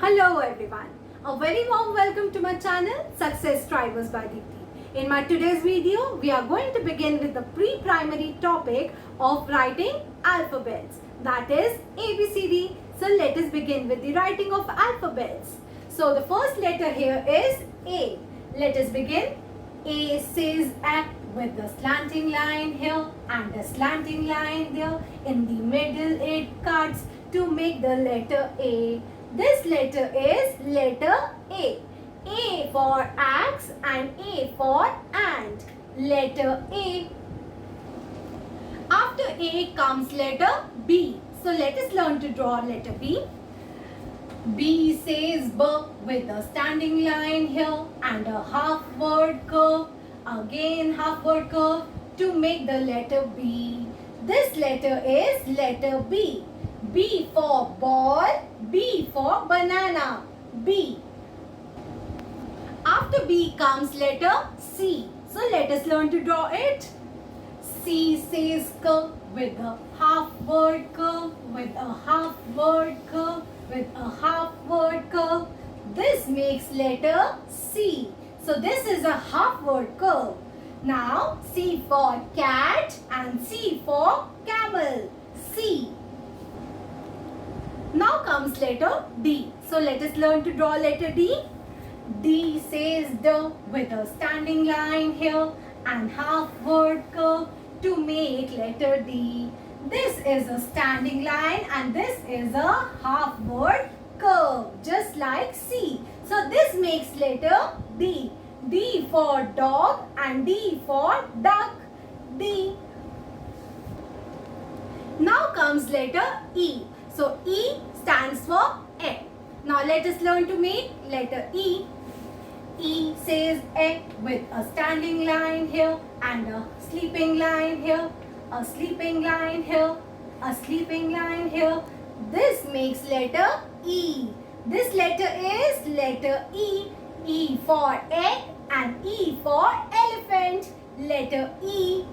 Hello everyone, a very warm welcome to my channel Success Drivers by Deepti. In my today's video, we are going to begin with the pre-primary topic of writing alphabets, that is ABCD. So let us begin with the writing of alphabets. So the first letter here is A. Let us begin. A says A with the slanting line here and a slanting line there. In the middle it cuts to make the letter A. This letter is letter A. A for axe and A for ant. Letter A. After A comes letter B. So let us learn to draw letter B. B says B with a standing line here and a half word curve. Again half word curve to make the letter B. This letter is letter B. B for ball, B for banana, B. After B comes letter C. So let us learn to draw it. C says curve with a half word curve, with a half word curve, with a half word curve. This makes letter C. So this is a half word curve. Now C for cat and C for camel, C. Now comes letter D. So let us learn to draw letter D. D says D with a standing line here and half word curve to make letter D. This is a standing line and this is a half word curve, just like C. So this makes letter D. D for dog and D for duck, D. Now comes letter E. So E stands for egg. Now let us learn to make letter E. E says egg with a standing line here and a sleeping line here, a sleeping line here, a sleeping line here. This makes letter E. This letter is letter E. E for egg and E for elephant, letter E.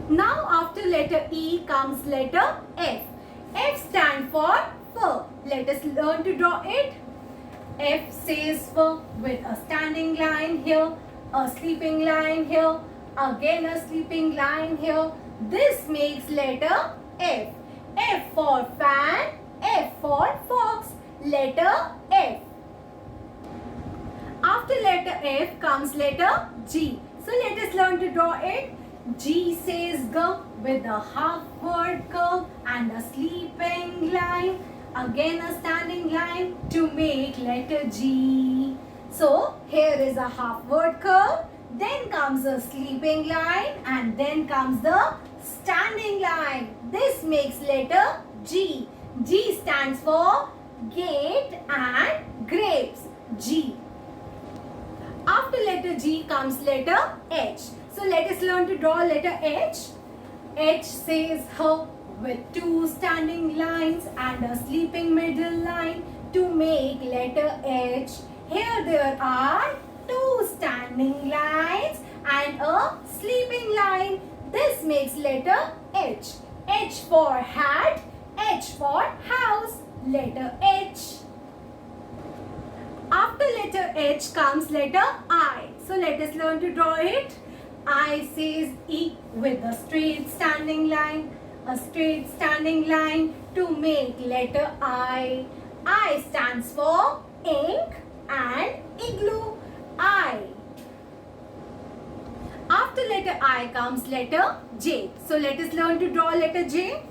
Now after letter E comes letter F. F stands for fur. Let us learn to draw it. F says fur with a standing line here, a sleeping line here, again a sleeping line here. This makes letter F. F for fan, F for fox, letter F. After letter F comes letter G. So let us learn to draw it. G says G with a half word curve and a sleeping line, again a standing line to make letter G. So here is a half word curve, then comes a sleeping line and then comes the standing line. This makes letter G. G stands for gate and grapes, G. After letter G comes letter H. So let us learn to draw letter H. H says her with two standing lines and a sleeping middle line to make letter H. Here there are two standing lines and a sleeping line. This makes letter H. H for hat, H for house, letter H. After letter H comes letter I. So let us learn to draw it. I says E with a straight standing line, a straight standing line to make letter I. I stands for ink and igloo, I. After letter I comes letter J. So let us learn to draw letter J.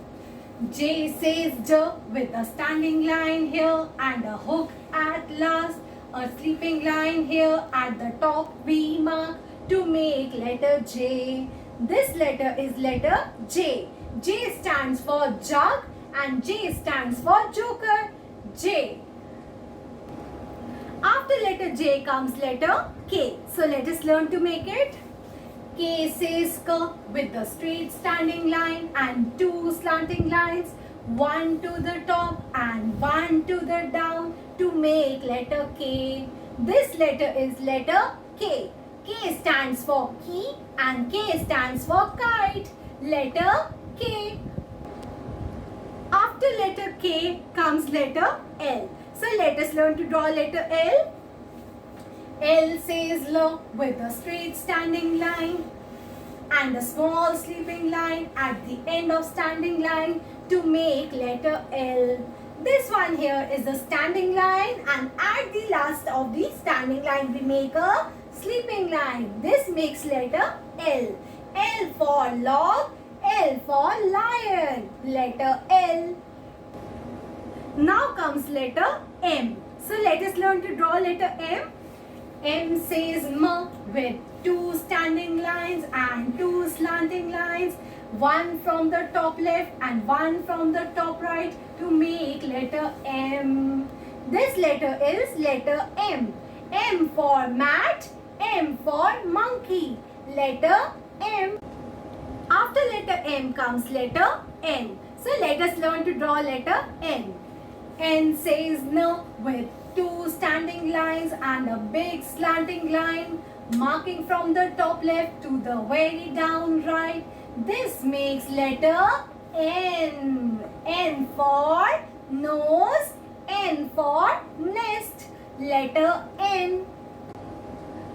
J says J with a standing line here and a hook at last, a sleeping line here at the top V mark to make letter J. This letter is letter J. J stands for jug and J stands for joker, J. After letter J comes letter K. So let us learn to make it. K says K with a straight standing line and two slanting lines, one to the top and one to the down to make letter K. This letter is letter K. K stands for key and K stands for kite, letter K. After letter K comes letter L. So let us learn to draw letter L. L says L with a straight standing line and a small sleeping line at the end of standing line to make letter L. This one here is the standing line, and at the last of the standing line we make a sleeping line. This makes letter L. L for log, L for lion. Letter L. Now comes letter M. So let us learn to draw letter M. M says M with two standing lines and two slanting lines, one from the top left and one from the top right to make letter M. This letter is letter M. M for mat, M for monkey. Letter M. After letter M comes letter N. So let us learn to draw letter N. N says no with two standing lines and a big slanting line marking from the top left to the very down right. This makes letter N. N for nose, N for nest. Letter N.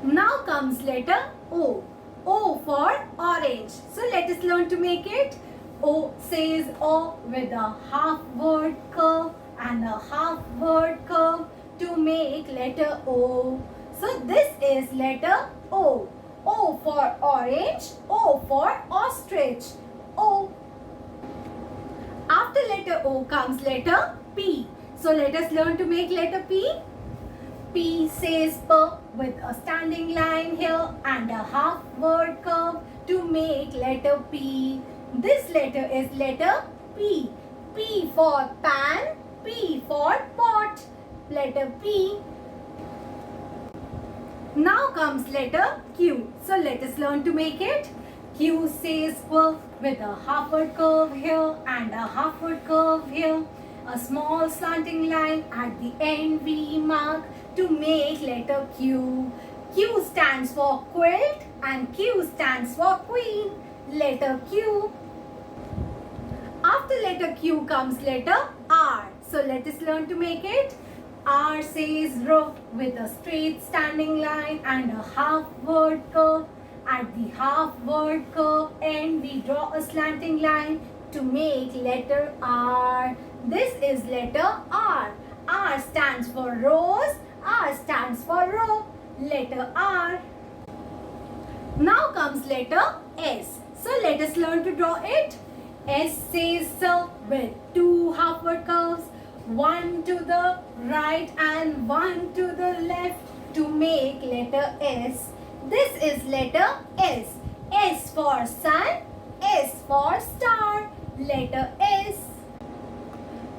Now comes letter O. O for orange. So let us learn to make it. O says O with a half word curve and a half word curve to make letter O. So this is letter O. O for orange, O for ostrich. O. After letter O comes letter P. So let us learn to make letter P. P says P with a standing line here and a half word curve to make letter P. This letter is letter P. P for pan, P for pot. Letter P. Now comes letter Q. So let us learn to make it. Q says Q with a half word curve here and a half word curve here. A small slanting line at the end we mark to make letter Q. Q stands for quilt and Q stands for queen. Letter Q. After letter Q comes letter R. So let us learn to make it. R says R with a straight standing line and a half word curve. At the half word curve end we draw a slanting line to make letter R. This is letter R. R stands for rose, R stands for rope. Letter R. Now comes letter S. So let us learn to draw it. S says so with two half word curves, one to the right and one to the left to make letter S. This is letter S. S for sun, S for star. Letter S.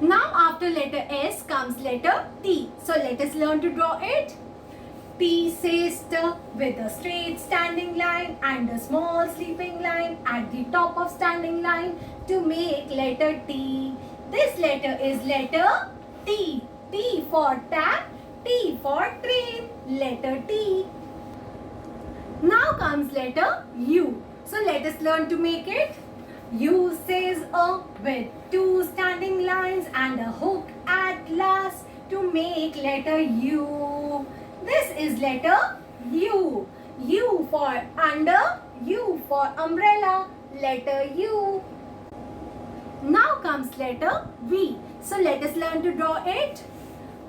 Now after letter S comes letter T. So let us learn to draw it. T says T with a straight standing line and a small sleeping line at the top of standing line to make letter T. This letter is letter T. T for tap, T for train. Letter T. Now comes letter U. So let us learn to make it. U says A with two standing lines and a hook at last to make letter U. This is letter U. U for under, U for umbrella. Letter U. Now comes letter V. So let us learn to draw it.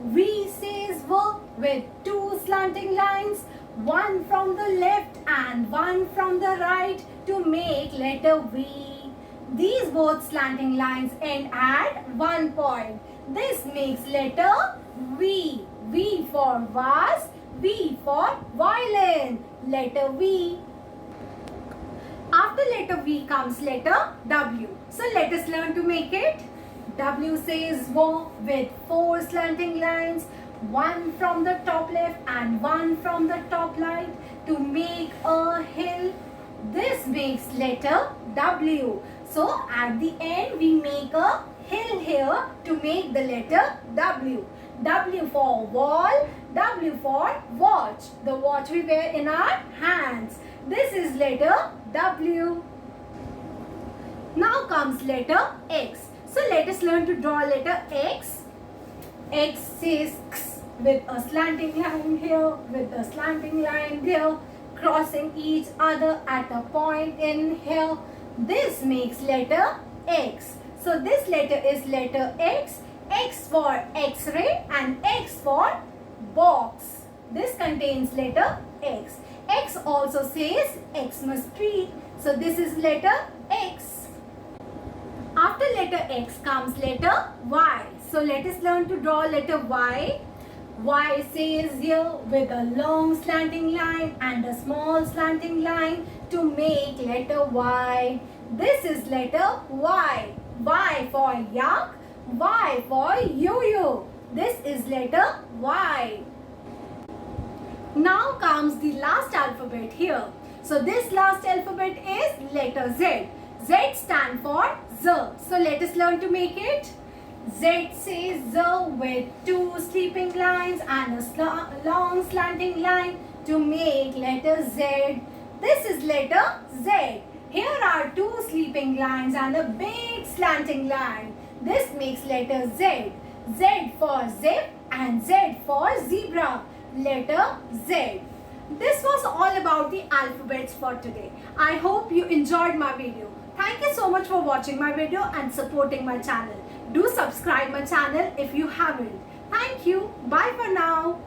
V says V with two slanting lines, one from the left and one from the right to make letter V. These both slanting lines end at one point. This makes letter V. V for vase, V for violin. Letter V. After letter V comes letter W. So let us learn to make it. W says wo with four slanting lines, one from the top left and one from the top right to make a hill. This makes letter W. So at the end we make a hill here to make the letter W. W for wall, W for watch. The watch we wear in our hands. This is letter W. Now comes letter X. So let us learn to draw letter X. X says X with a slanting line here, with a slanting line there, crossing each other at a point in here. This makes letter X. So this letter is letter X. X for X-ray and X for box. This contains letter X. X also says Xmas tree. So this is letter X. After letter X comes letter Y. So let us learn to draw letter Y. Y says here with a long slanting line and a small slanting line to make letter Y. This is letter Y. Y for yak, Y for yo-yo. This is letter Y. Now comes the last alphabet here. So this last alphabet is letter Z. Z stands for Z. So let us learn to make it. Z says Z with two sleeping lines and a long slanting line to make letter Z. This is letter Z. Here are two sleeping lines and a big slanting line. This makes letter Z. Z for zip and Z for zebra. Letter Z. This was all about the alphabets for today. I hope you enjoyed my video. Thank you so much for watching my video and supporting my channel. Do subscribe my channel if you haven't. Thank you. Bye for now.